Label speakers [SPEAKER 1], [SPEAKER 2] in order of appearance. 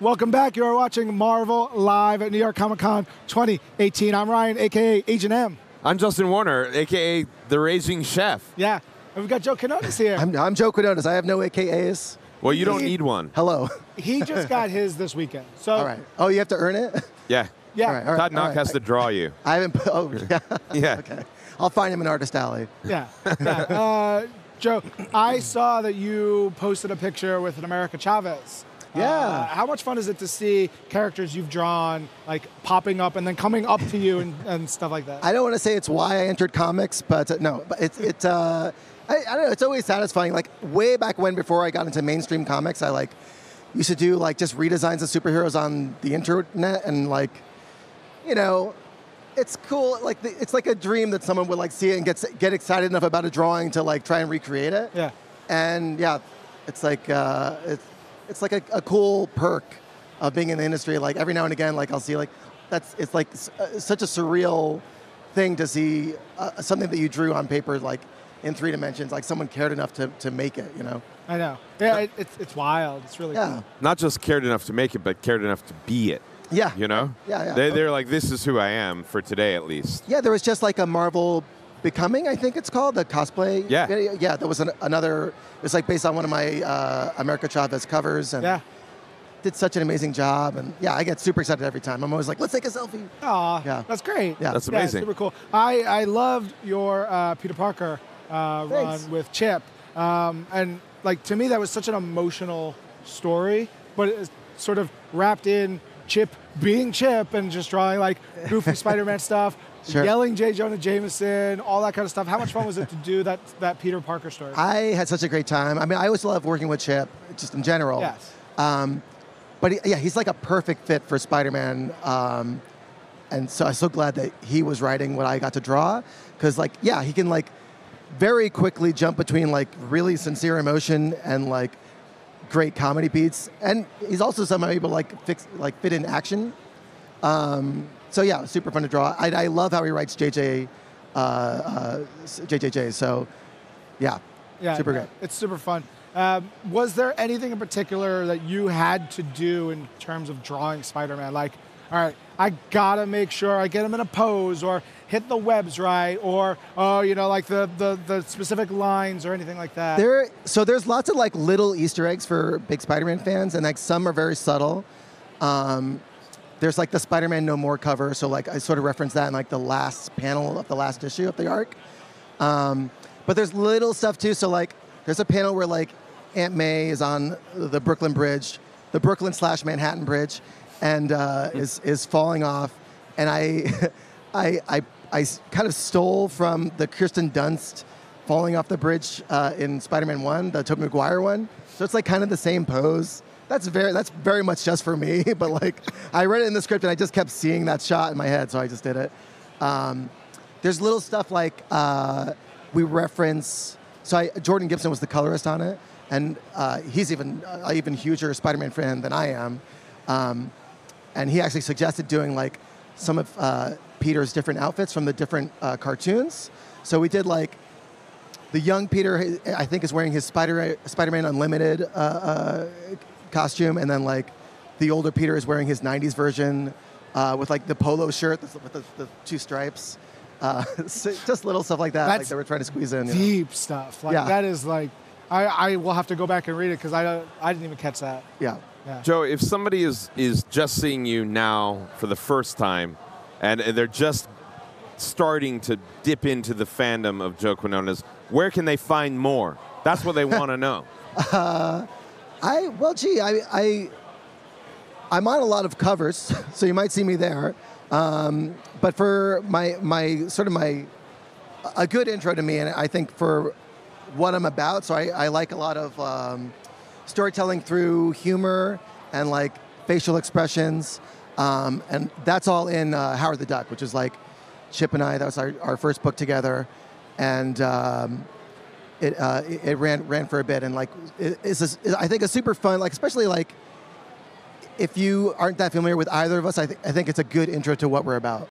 [SPEAKER 1] Welcome back. You are watching Marvel live at New York Comic Con 2018. I'm Ryan, a.k.a. Agent M.
[SPEAKER 2] I'm Justin Warner, a.k.a. The Raging Chef.
[SPEAKER 1] Yeah. And we've got Joe Quinones here.
[SPEAKER 3] I'm Joe Quinones. I have no AKAs.
[SPEAKER 2] Well, you don't need one.
[SPEAKER 3] Hello.
[SPEAKER 1] He just got his this weekend. So.
[SPEAKER 3] All right. Oh, you have to earn it?
[SPEAKER 2] Yeah.
[SPEAKER 1] Yeah.
[SPEAKER 3] All right.
[SPEAKER 2] Todd Knock has to draw you.
[SPEAKER 3] I haven't. Oh, yeah.
[SPEAKER 2] Yeah.
[SPEAKER 3] Okay. I'll find him in Artist Alley.
[SPEAKER 1] Yeah. Joe, I saw that you posted a picture with an America Chavez.
[SPEAKER 3] Yeah.
[SPEAKER 1] How much fun is it to see characters you've drawn like popping up and then coming up to you and stuff like that?
[SPEAKER 3] I don't want to say it's why I entered comics, but no. But I don't know. It's always satisfying. Like way back when, before I got into mainstream comics, I used to do just redesigns of superheroes on the internet, and it's cool. It's like a dream that someone would see it and get excited enough about a drawing to try and recreate it.
[SPEAKER 1] Yeah.
[SPEAKER 3] And yeah, it's like it's like a cool perk of being in the industry. Every now and again, I'll see it's such a surreal thing to see something that you drew on paper in 3 dimensions. Someone cared enough to make it.
[SPEAKER 1] I know. Yeah, it's wild. It's really cool.
[SPEAKER 2] Not just cared enough to make it, but cared enough to be it.
[SPEAKER 3] Yeah.
[SPEAKER 2] Yeah. They're like, this is who I am for today, at least.
[SPEAKER 3] Yeah, there was just a Marvel Becoming, I think it's called, the cosplay.
[SPEAKER 2] Yeah.
[SPEAKER 3] Video. Yeah, there was another, it was based on one of my America Chavez covers. And
[SPEAKER 1] yeah.
[SPEAKER 3] Did such an amazing job. And yeah, I get super excited every time. I'm always like, let's take a selfie.
[SPEAKER 1] Aw,
[SPEAKER 3] yeah.
[SPEAKER 1] That's great.
[SPEAKER 3] Yeah.
[SPEAKER 2] That's amazing.
[SPEAKER 1] Yeah, super cool. I loved your Peter Parker run with Chip. And to me, that was such an emotional story, but it's sort of wrapped in Chip being Chip and just drawing goofy Spider-Man stuff,
[SPEAKER 3] sure.
[SPEAKER 1] Yelling J. Jonah Jameson, all that kind of stuff. How much fun was it to do that Peter Parker story?
[SPEAKER 3] I had such a great time. I mean, I always love working with Chip, just in general.
[SPEAKER 1] Yes.
[SPEAKER 3] But he's a perfect fit for Spider-Man. And so I'm so glad that he was writing what I got to draw. Because, he can, very quickly jump between, really sincere emotion and, great comedy beats. And he's also somehow able to, fit in action. So, yeah, super fun to draw. I love how he writes JJJ. So, yeah, super great.
[SPEAKER 1] It's super fun. Was there anything in particular that you had to do in terms of drawing Spider-Man? All right, I gotta make sure I get him in a pose, or hit the webs right, or the specific lines or anything like that.
[SPEAKER 3] There's lots of little Easter eggs for big Spider-Man fans, and some are very subtle. There's the Spider-Man No More cover, so I sort of reference that in the last panel of the last issue of the arc. But there's little stuff too. So there's a panel where Aunt May is on the Brooklyn Bridge, the Brooklyn/Manhattan Bridge, and is falling off. And I kind of stole from the Kirsten Dunst falling off the bridge in Spider-Man 1, the Tobey Maguire one. So it's kind of the same pose. That's very much just for me, but I read it in the script and I just kept seeing that shot in my head, so I just did it. There's little stuff we reference. So Jordan Gibson was the colorist on it, and he's even huger Spider-Man fan than I am. And he actually suggested doing some of Peter's different outfits from the different cartoons. So we did the young Peter, I think, is wearing his Spider-Man Unlimited costume, and then the older Peter is wearing his 90s version with the polo shirt with the 2 stripes. Just little stuff like that that we're trying to squeeze in.
[SPEAKER 1] Deep stuff. That is I will have to go back and read it because I didn't even catch that.
[SPEAKER 3] Yeah.
[SPEAKER 2] Joe, if somebody is just seeing you now for the first time, and they're just starting to dip into the fandom of Joe Quinones, where can they find more? That's what they want to know.
[SPEAKER 3] I'm on a lot of covers, so you might see me there. But for a good intro to me, and I think for what I'm about, so I like a lot of storytelling through humor and facial expressions, and that's all in Howard the Duck, which is Chip and I. That was our first book together, and it ran for a bit, and I think a super fun, especially if you aren't that familiar with either of us, I think it's a good intro to what we're about.